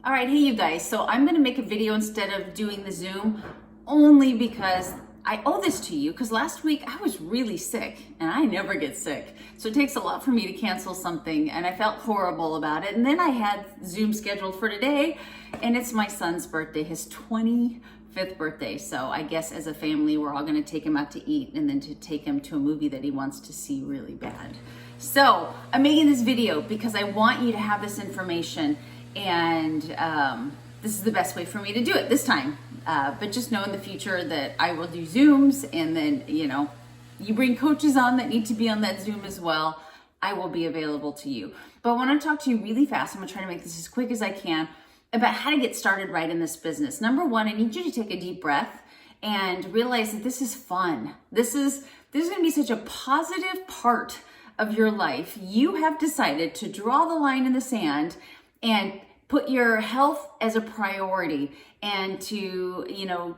All right, hey you guys, so I'm gonna make a video instead of doing the Zoom only because I owe this to you, because last week I was really sick and I never get sick. So it takes a lot for me to cancel something and I felt horrible about it. And then I had Zoom scheduled for today and it's my son's birthday, his 25th birthday. So I guess as a family, we're all gonna take him out to eat and then to take him to a movie that he wants to see really bad. So I'm making this video because I want you to have this information, and this is the best way for me to do it this time. But just know in the future that I will do Zooms, and then, you bring coaches on that need to be on that Zoom as well. I will be available to you. But I want to talk to you really fast. I'm going to try to make this as quick as I can about how to get started right in this business. Number one, I need you to take a deep breath and realize that this is fun. This is going to be such a positive part of your life. You have decided to draw the line in the sand and put your health as a priority, and to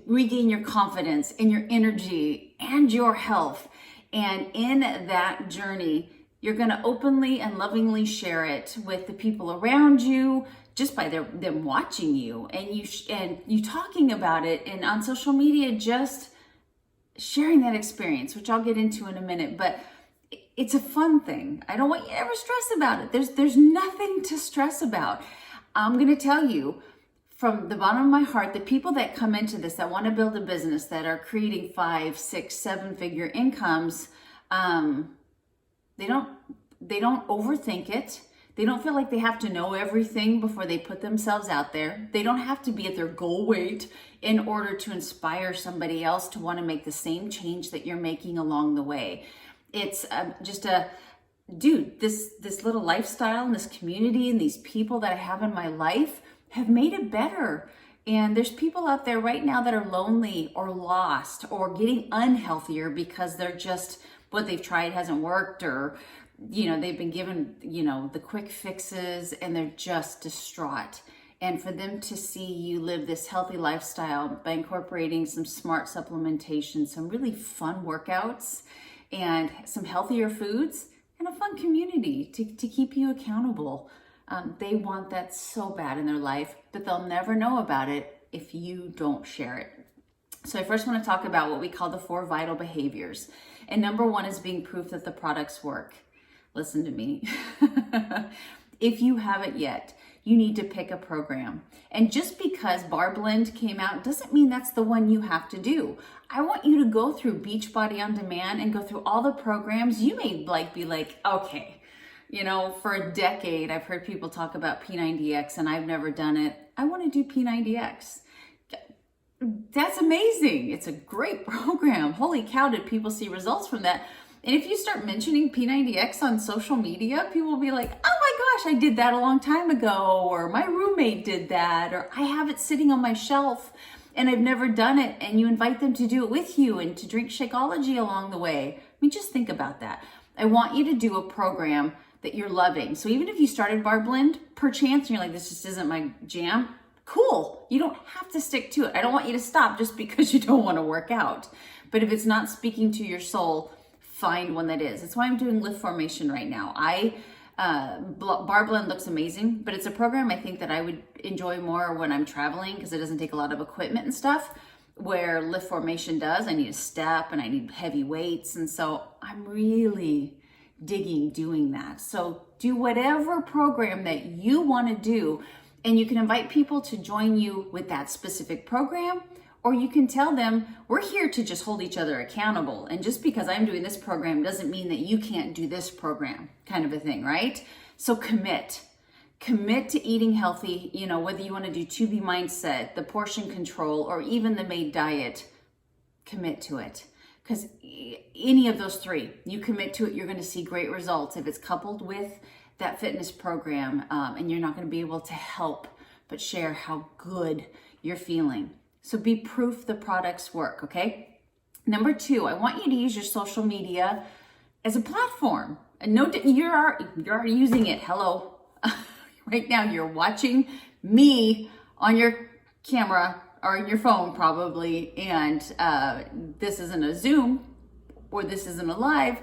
regain your confidence and your energy and your health. And in that journey, you're going to openly and lovingly share it with the people around you just by them watching you, and you talking about it, and on social media, just sharing that experience, which I'll get into in a minute. But it's a fun thing. I don't want you to ever stress about it. There's nothing to stress about. I'm going to tell you from the bottom of my heart, the people that come into this, that want to build a business, that are creating 5, 6, 7-figure incomes, they don't overthink it. They don't feel like they have to know everything before they put themselves out there. They don't have to be at their goal weight in order to inspire somebody else to want to make the same change that you're making along the way. It's this little lifestyle and this community and these people that I have in my life have made it better. And there's people out there right now that are lonely or lost or getting unhealthier because they're just, what they've tried hasn't worked, or, they've been given, the quick fixes, and they're just distraught. And for them to see you live this healthy lifestyle by incorporating some smart supplementation, some really fun workouts, and some healthier foods, and a fun community to keep you accountable. They want that so bad in their life, but they'll never know about it if you don't share it. So I first want to talk about what we call the 4 vital behaviors. And number 1 is being proof that the products work. Listen to me. If you haven't yet, you need to pick a program. And just because BarBlend came out doesn't mean that's the one you have to do. I want you to go through Beachbody On Demand and go through all the programs. You may be like, okay, for a decade, I've heard people talk about P90X and I've never done it. I want to do P90X. That's amazing. It's a great program. Holy cow, did people see results from that? And if you start mentioning P90X on social media, people will be like, oh my gosh, I did that a long time ago, or my roommate did that, or I have it sitting on my shelf and I've never done it. And you invite them to do it with you and to drink Shakeology along the way. I mean, just think about that. I want you to do a program that you're loving. So even if you started BarBlend, perchance, and you're like, this just isn't my jam, cool. You don't have to stick to it. I don't want you to stop just because you don't want to work out. But if it's not speaking to your soul, find one that is. That's why I'm doing Lift Formation right now. BarBlend looks amazing, but it's a program I think that I would enjoy more when I'm traveling, because it doesn't take a lot of equipment and stuff, where Lift Formation does. I need a step and I need heavy weights. And so I'm really digging doing that. So do whatever program that you want to do, and you can invite people to join you with that specific program, or you can tell them, we're here to just hold each other accountable. And just because I'm doing this program doesn't mean that you can't do this program, kind of a thing, right? So commit to eating healthy, whether you want to do 2B mindset, the portion control, or even the MAID diet, commit to it. Because any of those 3, you commit to it, you're going to see great results if it's coupled with that fitness program, and you're not going to be able to help but share how good you're feeling. So be proof the products work, okay? Number 2, I want you to use your social media as a platform. And you're already using it. Hello. Right now you're watching me on your camera or your phone probably, and this isn't a Zoom or this isn't a live,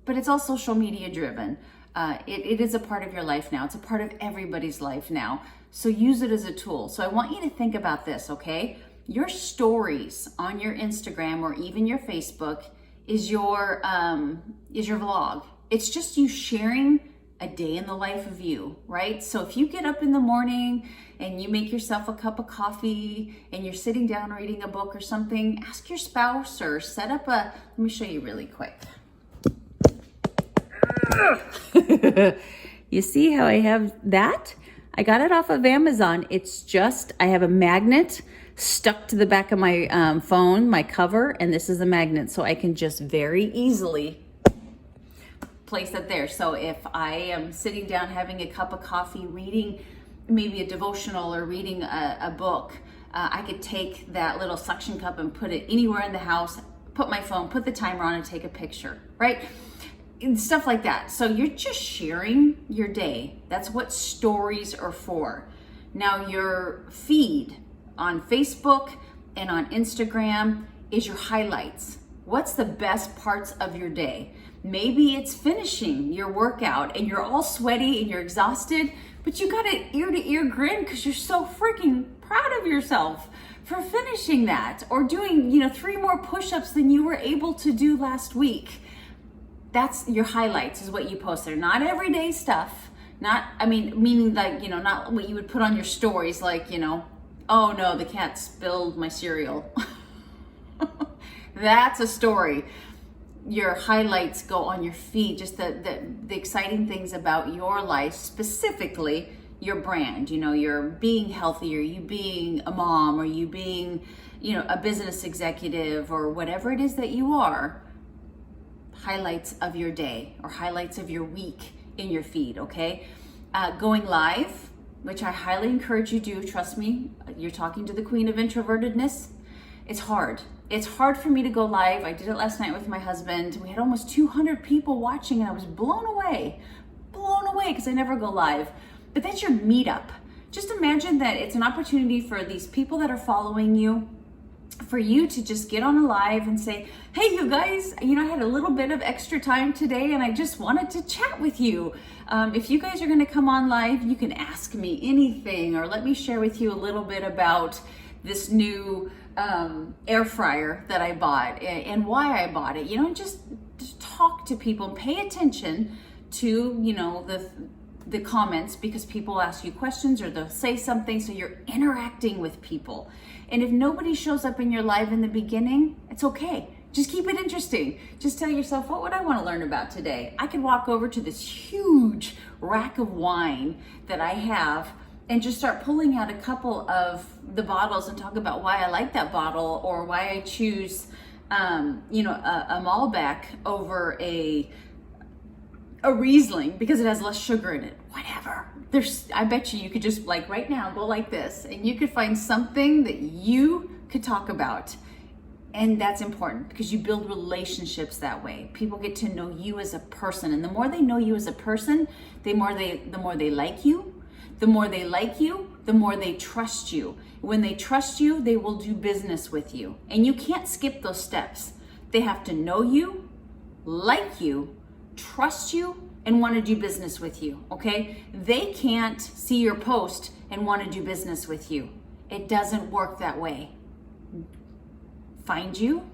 but it's all social media driven. It is a part of your life now. It's a part of everybody's life now. So use it as a tool. So I want you to think about this, okay? Your stories on your Instagram or even your Facebook is your vlog. It's just you sharing a day in the life of you, right? So if you get up in the morning and you make yourself a cup of coffee and you're sitting down reading a book or something, ask your spouse or set up let me show you really quick. You see how I have that? I got it off of Amazon. It's just, I have a magnet stuck to the back of my phone, my cover, and this is a magnet, so I can just very easily place it there. So if I am sitting down having a cup of coffee, reading maybe a devotional or reading a book, I could take that little suction cup and put it anywhere in the house, put my phone, put the timer on and take a picture, right? And stuff like that. So you're just sharing your day. That's what stories are for. Now your feed on Facebook and on Instagram is your highlights. What's the best parts of your day? Maybe it's finishing your workout and you're all sweaty and you're exhausted, but you got an ear-to-ear grin because you're so freaking proud of yourself for finishing that, or doing 3 more push-ups than you were able to do last week. That's your highlights, is what you post there. Not everyday stuff. Meaning like, not what you would put on your stories, like, oh no, the cat spilled my cereal. That's a story. Your highlights go on your feed, just the exciting things about your life, specifically your brand. You're being healthy, or you being a mom, or you being, a business executive, or whatever it is that you are. Highlights of your day or highlights of your week in your feed, okay? Going live, which I highly encourage you to do. Trust me, you're talking to the queen of introvertedness. It's hard. It's hard for me to go live. I did it last night with my husband. We had almost 200 people watching and I was blown away because I never go live. But that's your meetup. Just imagine that it's an opportunity for these people that are following you, for you to just get on a live and say, hey, you guys, I had a little bit of extra time today and I just wanted to chat with you. If you guys are going to come on live, you can ask me anything, or let me share with you a little bit about this new air fryer that I bought and why I bought it. Just talk to people and pay attention to, the comments, because people ask you questions or they'll say something, so you're interacting with people. And if nobody shows up in your live in the beginning, it's okay. Just keep it interesting. Just tell yourself, what would I want to learn about today? I could walk over to this huge rack of wine that I have and just start pulling out a couple of the bottles and talk about why I like that bottle, or why I choose, a Malbec over a Riesling because it has less sugar in it. Whatever. I bet you could just, like, right now go like this and you could find something that you could talk about. And that's important because you build relationships that way. People get to know you as a person, and the more they know you as a person, the more they like you. The more they like you, the more they trust you. When they trust you, they will do business with you. And you can't skip those steps. They have to know you, like you, trust you, and want to do business with you, okay? They can't see your post and want to do business with you. It doesn't work that way. Find you,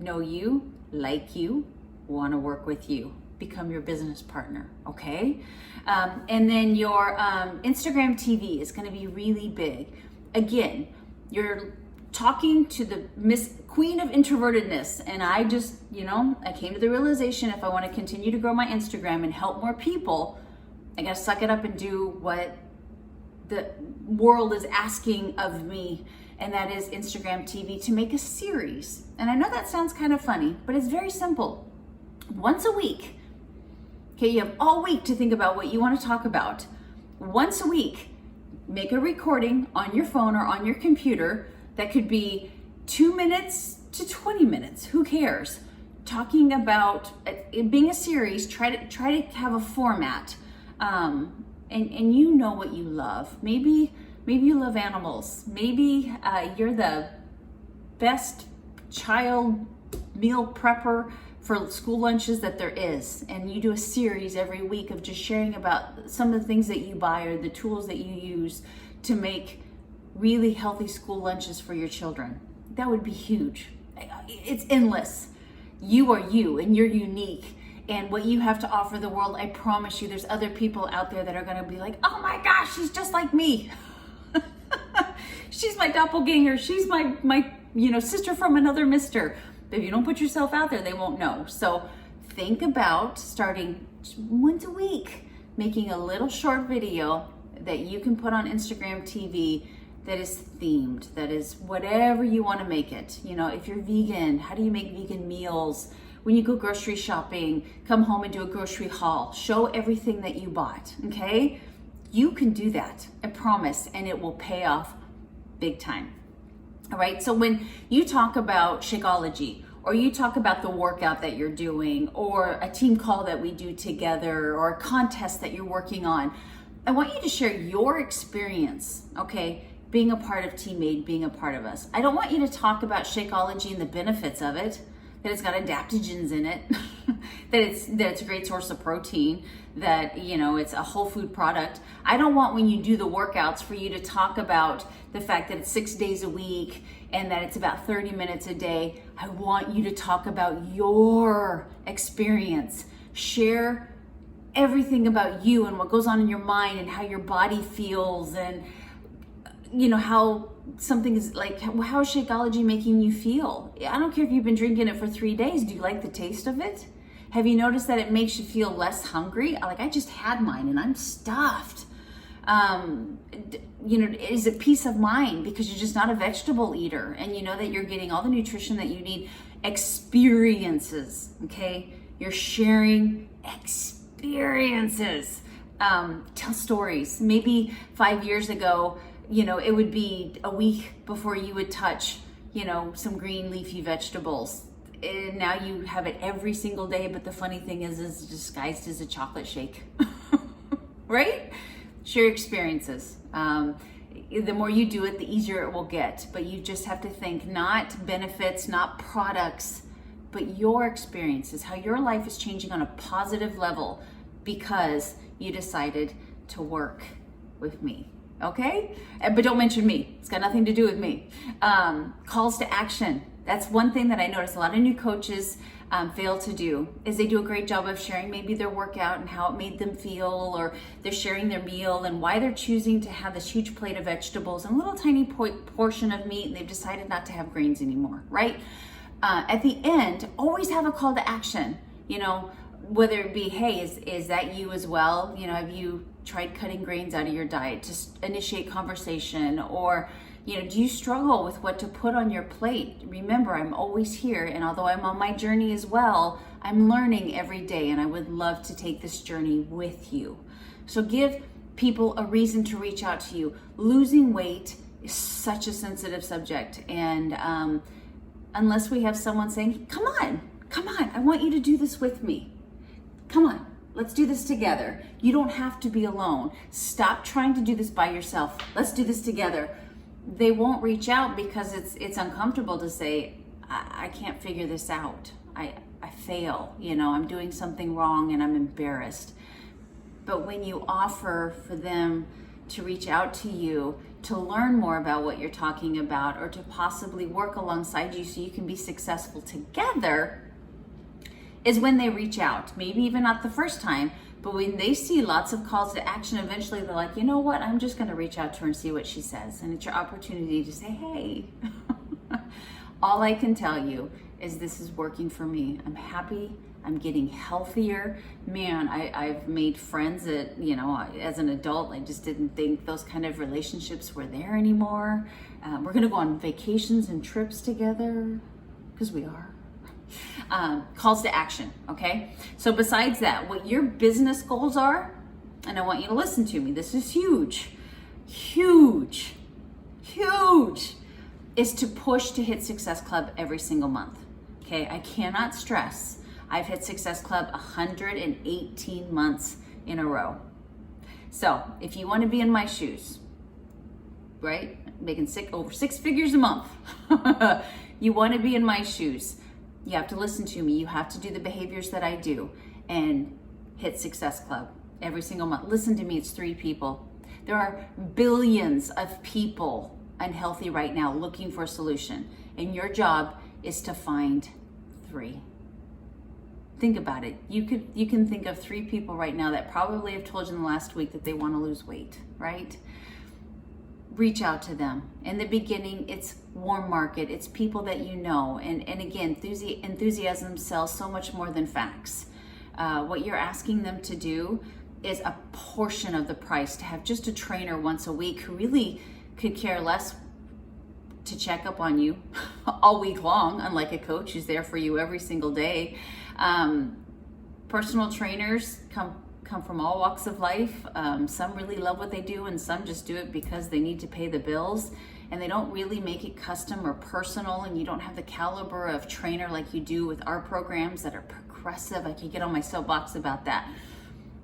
know you, like you, want to work with you. Become your business partner, okay? And then your Instagram TV is going to be really big. Again, you're talking to the queen of introvertedness, and I just, I came to the realization, if I want to continue to grow my Instagram and help more people, I got to suck it up and do what the world is asking of me, and that is Instagram TV, to make a series. And I know that sounds kind of funny, but it's very simple. Once a week, okay, you have all week to think about what you want to talk about. Once a week, make a recording on your phone or on your computer that could be 2 minutes to 20 minutes, who cares? Talking about it being a series. Try to have a format, and you know what you love. Maybe you love animals. Maybe you're the best child meal prepper for school lunches that there is. And you do a series every week of just sharing about some of the things that you buy or the tools that you use to make really healthy school lunches for your children. That would be huge. It's endless. You are you and you're unique. And what you have to offer the world, I promise you, there's other people out there that are going to be like, oh my gosh, she's just like me. She's my doppelganger. She's my sister from another mister. If you don't put yourself out there, they won't know. So think about starting once a week, making a little short video that you can put on Instagram TV that is themed, that is whatever you want to make it. If you're vegan, how do you make vegan meals? When you go grocery shopping, come home and do a grocery haul. Show everything that you bought, okay? You can do that, I promise, and it will pay off big time. All right, so when you talk about Shakeology, or you talk about the workout that you're doing, or a team call that we do together, or a contest that you're working on, I want you to share your experience, okay, being a part of Team Made, being a part of us. I don't want you to talk about Shakeology and the benefits of it, that it's got adaptogens in it, that it's a great source of protein, that it's a whole food product. I don't want, when you do the workouts, for you to talk about the fact that it's 6 days a week and that it's about 30 minutes a day. I want you to talk about your experience. Share everything about you and what goes on in your mind and how your body feels, and how something is like, how is Shakeology making you feel? I don't care if you've been drinking it for 3 days. Do you like the taste of it? Have you noticed that it makes you feel less hungry? Like, I just had mine and I'm stuffed. Is it peace of mind because you're just not a vegetable eater and you know that you're getting all the nutrition that you need? Experiences, okay? You're sharing experiences. Tell stories. Maybe 5 years ago, it would be a week before you would touch, some green leafy vegetables. And now you have it every single day, but the funny thing is it's disguised as a chocolate shake, right? Share experiences. The more you do it, the easier it will get, but you just have to think not benefits, not products, but your experiences, how your life is changing on a positive level because you decided to work with me. Okay? But don't mention me. It's got nothing to do with me. Calls to action. That's one thing that I notice a lot of new coaches fail to do, is they do a great job of sharing maybe their workout and how it made them feel, or they're sharing their meal and why they're choosing to have this huge plate of vegetables and a little tiny portion of meat, and they've decided not to have grains anymore, right? At the end, always have a call to action, whether it be, hey, is that you as well? Have you tried cutting grains out of your diet? Just initiate conversation. Or, do you struggle with what to put on your plate? Remember, I'm always here. And although I'm on my journey as well, I'm learning every day. And I would love to take this journey with you. So give people a reason to reach out to you. Losing weight is such a sensitive subject. And unless we have someone saying, come on, I want you to do this with me. Come on, let's do this together. You don't have to be alone. Stop trying to do this by yourself. Let's do this together. They won't reach out because it's uncomfortable to say, I can't figure this out. I fail, I'm doing something wrong and I'm embarrassed. But when you offer for them to reach out to you, to learn more about what you're talking about, or to possibly work alongside you so you can be successful together, is when they reach out. Maybe even not the first time, but when they see lots of calls to action, eventually they're like, you know what, I'm just gonna reach out to her and see what she says. And it's your opportunity to say, hey, all I can tell you is this is working for me. I'm happy, I'm getting healthier. Man, I've made friends that, as an adult, I just didn't think those kind of relationships were there anymore. We're gonna go on vacations and trips together, because we are. Calls to action, okay? So besides that, what your business goals are, and I want you to listen to me, this is huge, is to push to hit Success Club every single month, okay? I cannot stress, I've hit Success Club 118 months in a row. So if you want to be in my shoes, right? Making over 6 figures a month, you want to be in my shoes, You have to listen to me. You have to do the behaviors that I do and hit Success Club every single month. Listen to me, it's 3 people. There are billions of people unhealthy right now looking for a solution, and your job is to find 3. Think about it. You can think of 3 people right now that probably have told you in the last week that they want to lose weight, right? Reach out to them. In the beginning, it's warm market. It's people that you know. And again, enthusiasm sells so much more than facts. What you're asking them to do is a portion of the price, to have just a trainer once a week who really could care less to check up on you all week long, unlike a coach who's there for you every single day. Personal trainers come from all walks of life. Some really love what they do, and some just do it because they need to pay the bills, and they don't really make it custom or personal, and you don't have the caliber of trainer like you do with our programs that are progressive. I could get on my soapbox about that.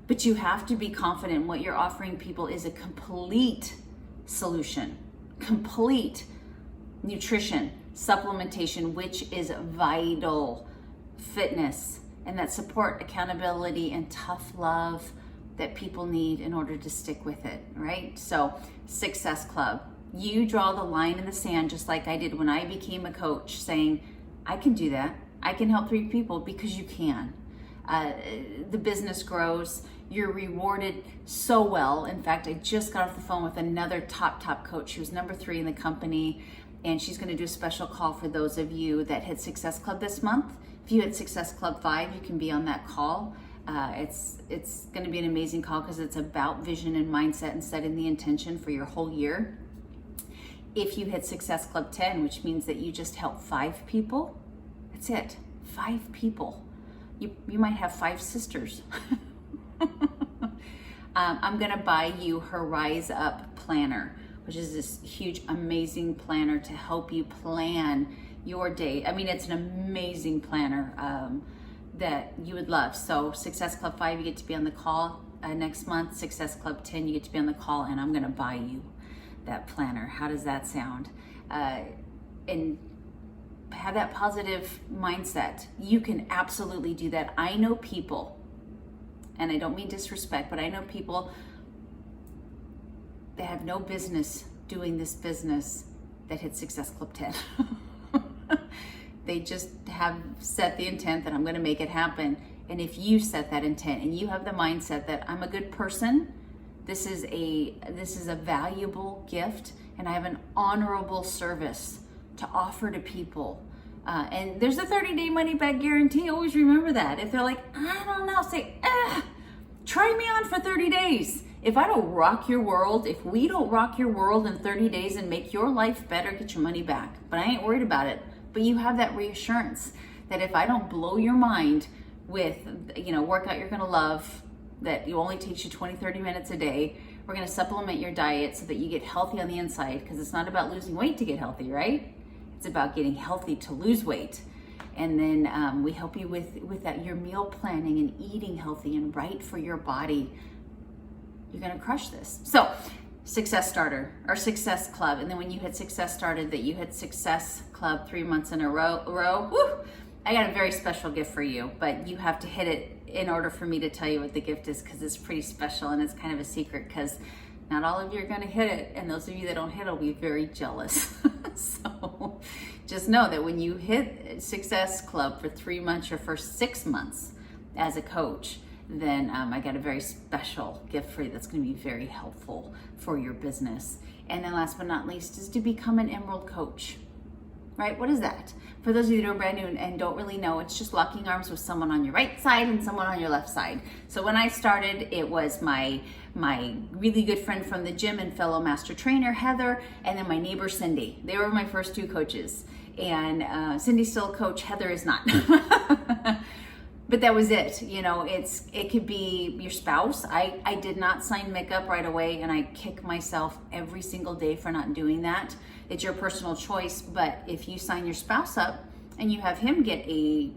But you have to be confident what you're offering people is a complete solution, complete nutrition, supplementation, which is vital, fitness, and that support, accountability, and tough love that people need in order to stick with it, right? So Success Club, you draw the line in the sand just like I did when I became a coach, saying, I can do that. I can help 3 people, because you can. The business grows. You're rewarded so well. In fact, I just got off the phone with another top coach who's number 3 in the company, and she's going to do a special call for those of you that hit Success Club this month. If you hit Success Club 5, you can be on that call. It's going to be an amazing call because it's about vision and mindset and setting the intention for your whole year. If you hit Success Club 10, which means that you just help 5 people, that's it. 5 people. You might have 5 sisters. I'm going to buy you her Rise Up Planner, which is this huge, amazing planner to help you plan your day. I mean, it's an amazing planner that you would love. So Success Club 5, you get to be on the call next month. Success Club 10, you get to be on the call, and I'm going to buy you that planner. How does that sound? And have that positive mindset. You can absolutely do that. I know people, and I don't mean disrespect, but I know people that have no business doing this business that hit Success Club 10. They just have set the intent that I'm going to make it happen. And if you set that intent and you have the mindset that I'm a good person, this is a valuable gift, and I have an honorable service to offer to people. And there's a 30-day money-back guarantee. Always remember that. If they're like, I don't know, say, try me on for 30 days. If I don't rock your world, if we don't rock your world in 30 days and make your life better, get your money back. But I ain't worried about it. But you have that reassurance that if I don't blow your mind with, workout you're gonna love, that you only takes you 20, 30 minutes a day, we're gonna supplement your diet so that you get healthy on the inside, because it's not about losing weight to get healthy, right? It's about getting healthy to lose weight. And then we help you with that, your meal planning and eating healthy and right for your body. You're gonna crush this. So Success Starter or Success Club, and then when you hit Success Started, that you hit Success Club 3 months in a row, woo, I got a very special gift for you, but you have to hit it in order for me to tell you what the gift is, because it's pretty special and it's kind of a secret, because not all of you are going to hit it, and those of you that don't hit it will be very jealous. So just know that when you hit Success Club for 3 months, your first 6 months as a coach, then I got a very special gift for you that's going to be very helpful for your business. And then last but not least is to become an Emerald Coach. Right? What is that? For those of you that are brand new and don't really know, it's just locking arms with someone on your right side and someone on your left side. So when I started, it was my really good friend from the gym and fellow master trainer, Heather, and then my neighbor, Cindy. They were my first 2 coaches. And Cindy's still a coach, Heather is not. But that was it. It could be your spouse. I did not sign Mick up right away, and I kick myself every single day for not doing that. It's your personal choice, but if you sign your spouse up and you have him get a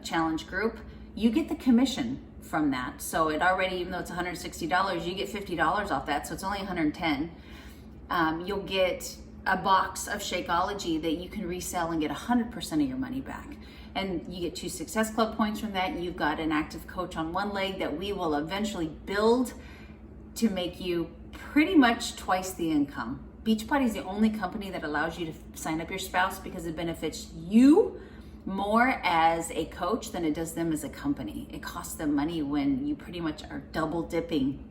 challenge group, you get the commission from that. So it already, even though it's $160, you get $50 off that, so it's only $110. You'll get a box of Shakeology that you can resell and get 100% of your money back. And you get 2 Success Club points from that. You've got an active coach on one leg that we will eventually build to make you pretty much twice the income. Beachbody is the only company that allows you to sign up your spouse because it benefits you more as a coach than it does them as a company. It costs them money when you pretty much are double dipping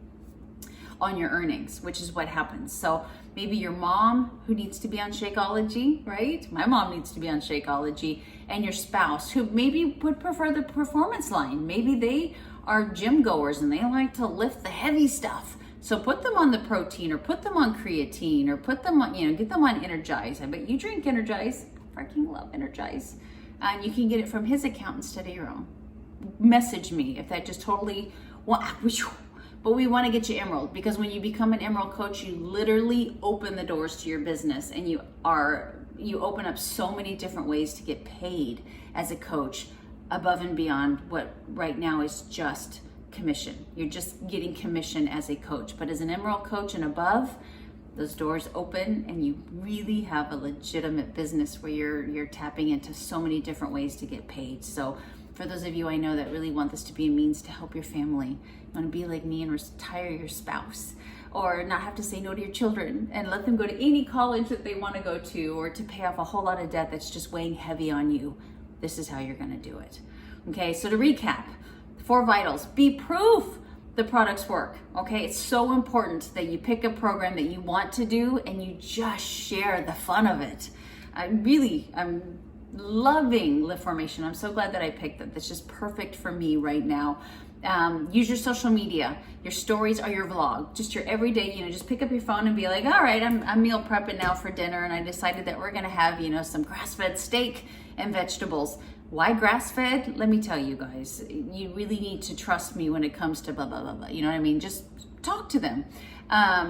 on your earnings, which is what happens. So maybe your mom who needs to be on Shakeology, right? My mom needs to be on Shakeology, and your spouse who maybe would prefer the performance line. Maybe they are gym goers and they like to lift the heavy stuff. So put them on the protein, or put them on creatine, or put them on, get them on Energize. I bet you drink Energize. I freaking love Energize. And you can get it from his account instead of your own. Message me if that just totally, but we want to get you Emerald, because when you become an Emerald coach, you literally open the doors to your business, and you open up so many different ways to get paid as a coach above and beyond what right now is just commission. You're just getting commission as a coach, but as an Emerald coach and above, those doors open and you really have a legitimate business where you're tapping into so many different ways to get paid. So for those of you I know that really want this to be a means to help your family, you want to be like me and retire your spouse, or not have to say no to your children and let them go to any college that they want to go to, or to pay off a whole lot of debt that's just weighing heavy on you, this is how you're going to do it. Okay, so to recap, 4 vitals. Be proof the products work. Okay, it's so important that you pick a program that you want to do and you just share the fun of it. I'm loving Lift Formation. I'm so glad that I picked it. That's just perfect for me right now. Use your social media. Your stories are your vlog. Just your everyday, just pick up your phone and be like, all right, I'm meal prepping now for dinner, and I decided that we're gonna have, some grass-fed steak and vegetables. Why grass-fed? Let me tell you guys, you really need to trust me when it comes to blah, blah, blah, blah. You know what I mean? Just talk to them.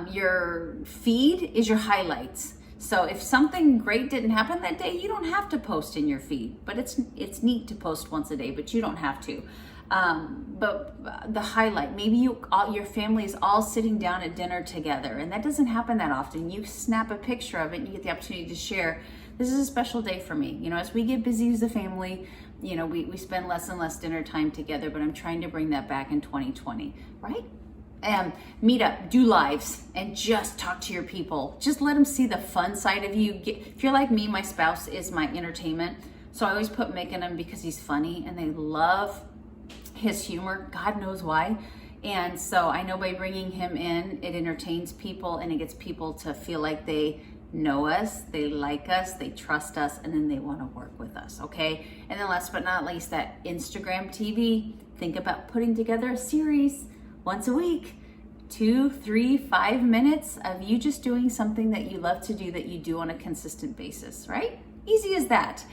Your feed is your highlights. So if something great didn't happen that day, you don't have to post in your feed, but it's neat to post once a day, but you don't have to. But the highlight, maybe your family is all sitting down at dinner together, and that doesn't happen that often. You snap a picture of it and you get the opportunity to share. This is a special day for me. As we get busy as a family, we spend less and less dinner time together, but I'm trying to bring that back in 2020, right? Meet up, do lives, and just talk to your people. Just let them see the fun side of you. If you're like me, my spouse is my entertainment. So I always put Mick in him because he's funny and they love his humor. God knows why. And so I know by bringing him in, it entertains people and it gets people to feel like they know us, they like us, they trust us, and then they want to work with us, okay? And then last but not least, that Instagram TV. Think about putting together a series once a week, 2, 3, 5 minutes of you just doing something that you love to do, that you do on a consistent basis, right? Easy as that.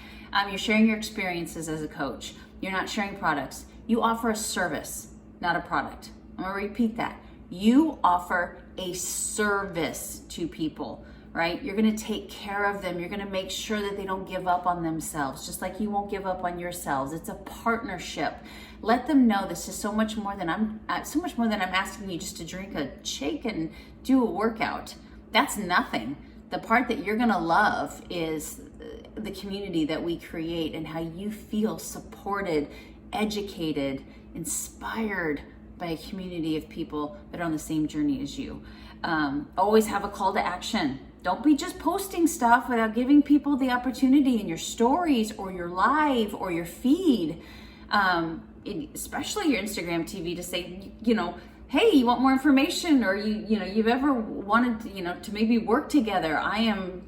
You're sharing your experiences as a coach. You're not sharing products. You offer a service, not a product. I'm gonna repeat that. You offer a service to people, right? You're gonna take care of them. You're gonna make sure that they don't give up on themselves, just like you won't give up on yourselves. It's a partnership. Let them know this is so much more than I'm asking you just to drink a shake and do a workout. That's nothing. The part that you're gonna love is the community that we create and how you feel supported, educated, inspired by a community of people that are on the same journey as you. Always have a call to action. Don't be just posting stuff without giving people the opportunity in your stories or your live or your feed, especially your Instagram TV, to say, hey, you want more information, or you've ever wanted to maybe work together. I am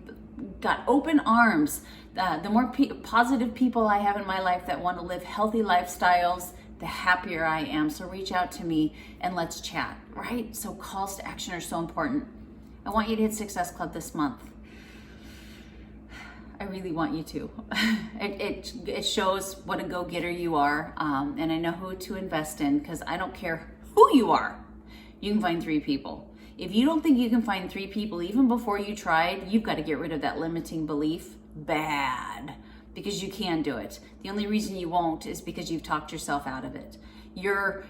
got open arms. The more positive people I have in my life that want to live healthy lifestyles, the happier I am. So reach out to me and let's chat, right? So calls to action are so important. I want you to hit Success Club this month. I really want you to. It shows what a go-getter you are, and I know who to invest in, because I don't care who you are. You can find 3 people. If you don't think you can find 3 people even before you tried, you've got to get rid of that limiting belief bad, because you can do it. The only reason you won't is because you've talked yourself out of it. Your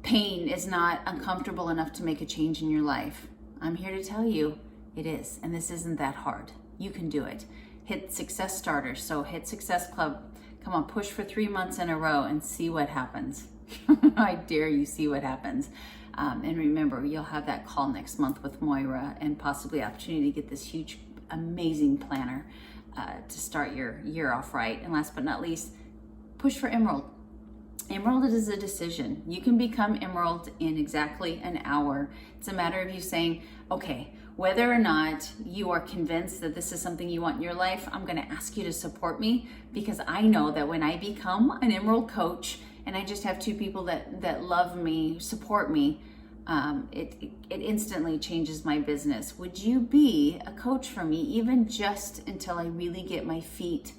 pain is not uncomfortable enough to make a change in your life. I'm here to tell you it is, and this isn't that hard. You can do it. Hit Success Starter. So hit Success Club, Come on, push for 3 months in a row and see what happens. I dare you, see what happens. And remember, you'll have that call next month with Moira and possibly opportunity to get this huge, amazing planner to start your year off right. And last but not least, push for Emerald. Emerald is a decision. You can become Emerald in exactly an hour. It's a matter of you saying, okay, whether or not you are convinced that this is something you want in your life, I'm going to ask you to support me, because I know that when I become an Emerald coach and I just have 2 people that love me, support me, it instantly changes my business. Would you be a coach for me, even just until I really get my feet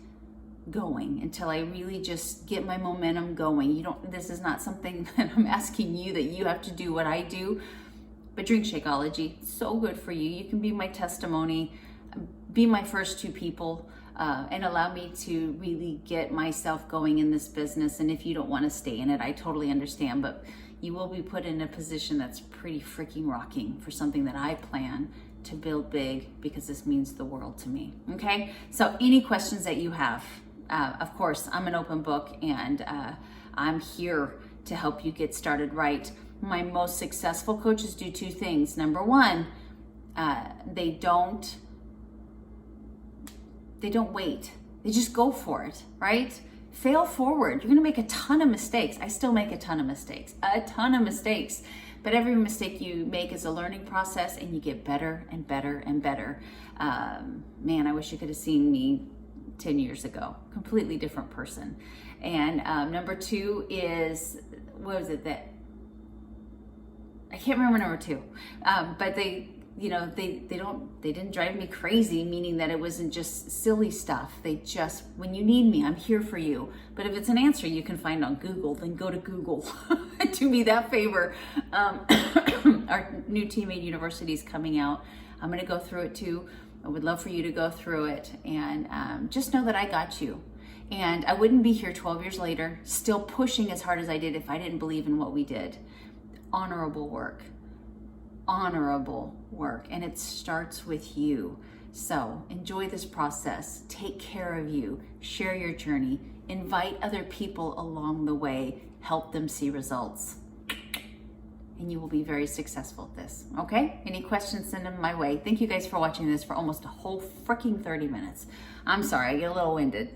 going, until I really just get my momentum going? This is not something that I'm asking you that you have to do what I do, but drink Shakeology, so good for you. You can be my testimony, be my first 2 people, and allow me to really get myself going in this business. And if you don't want to stay in it, I totally understand, but you will be put in a position that's pretty freaking rocking for something that I plan to build big, because this means the world to me. Okay, so any questions that you have, of course, I'm an open book, and I'm here to help you get started right. My most successful coaches do 2 things. Number 1, they don't wait. They just go for it, right? Fail forward. You're gonna make a ton of mistakes. I still make a ton of mistakes. But every mistake you make is a learning process, and you get better and better and better. Man, I wish you could have seen me 10 years ago. Completely different person. And number 2 is, what was it that, I can't remember number 2, but they didn't drive me crazy, meaning that it wasn't just silly stuff. They just, when you need me, I'm here for you. But if it's an answer you can find on Google, then go to Google. Do me that favor. Our new Teammate University is coming out. I'm going to go through it too. I would love for you to go through it, and just know that I got you. And I wouldn't be here 12 years later, still pushing as hard as I did, if I didn't believe in what we did. Honorable work, and it starts with you. So enjoy this process, take care of you, share your journey, invite other people along the way, help them see results, and you will be very successful at this. Okay, any questions, send them my way. Thank you guys for watching this for almost a whole freaking 30 minutes. I'm sorry, I get a little winded.